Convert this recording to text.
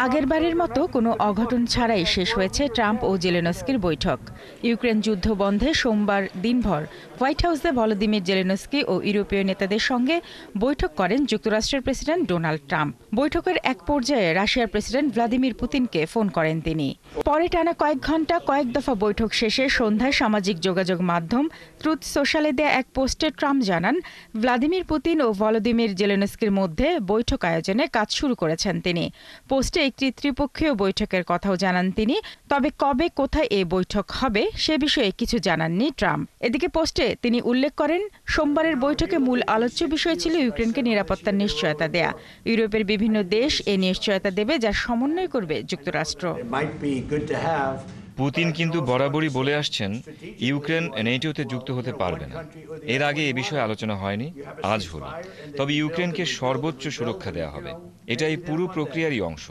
আগেরবারের মতো কোনো অঘটন ছাড়াই শেষ হয়েছে ট্রাম্প ও জেলেনস্কির বৈঠক। ইউক্রেন যুদ্ধ বন্ধে সোমবার দিনভর হোয়াইট হাউসে ভলোদিমির জেলেনস্কি ও ইউরোপীয় নেতাদের সঙ্গে বৈঠক করেন যুক্তরাষ্ট্রের প্রেসিডেন্ট ডোনাল্ড ট্রাম্প। বৈঠকের এক পর্যায়ে রাশিয়ার প্রেসিডেন্ট ভ্লাদিমির পুতিনকে ফোন করেন তিনি। পরে টানা কয়েক ঘণ্টা কয়েক দফা বৈঠক শেষে সন্ধ্যায় সামাজিক যোগাযোগ মাধ্যম ট্রুথ সোশ্যালে দেয়া এক পোস্টে ট্রাম্প জানান, ভ্লাদিমির পুতিন ও ভলোদিমির জেলেনস্কির মধ্যে বৈঠক আয়োজনে কাজ শুরু করেছেন তিনি। পোস্টে একটি ত্রিপক্ষীয় বৈঠকের কথাও জানান তিনি, তবে কবে কোথায় এই বৈঠক হবে সে বিষয়ে কিছু জানাননি ট্রাম্প। এদিকে পোস্টে তিনি উল্লেখ করেন, সোমবারের বৈঠকে মূল আলোচ্য বিষয় ছিল ইউক্রেনকে নিরাপত্তার নিশ্চয়তা দেয়া। ইউরোপের বিভিন্ন দেশ এ নিশ্চয়তা দেবে, যার সমন্বয় করবে যুক্তরাষ্ট্র। পুতিন কিন্তু বরাবরই বলে আসছেন ইউক্রেন নেটোতে যুক্ত হতে পারবে না। এর আগে এ বিষয়ে আলোচনা হয়নি, আজ হলো। তবে ইউক্রেনকে সর্বোচ্চ সুরক্ষা দেওয়া হবে, এটা এই পুরো প্রক্রিয়ারই অংশ।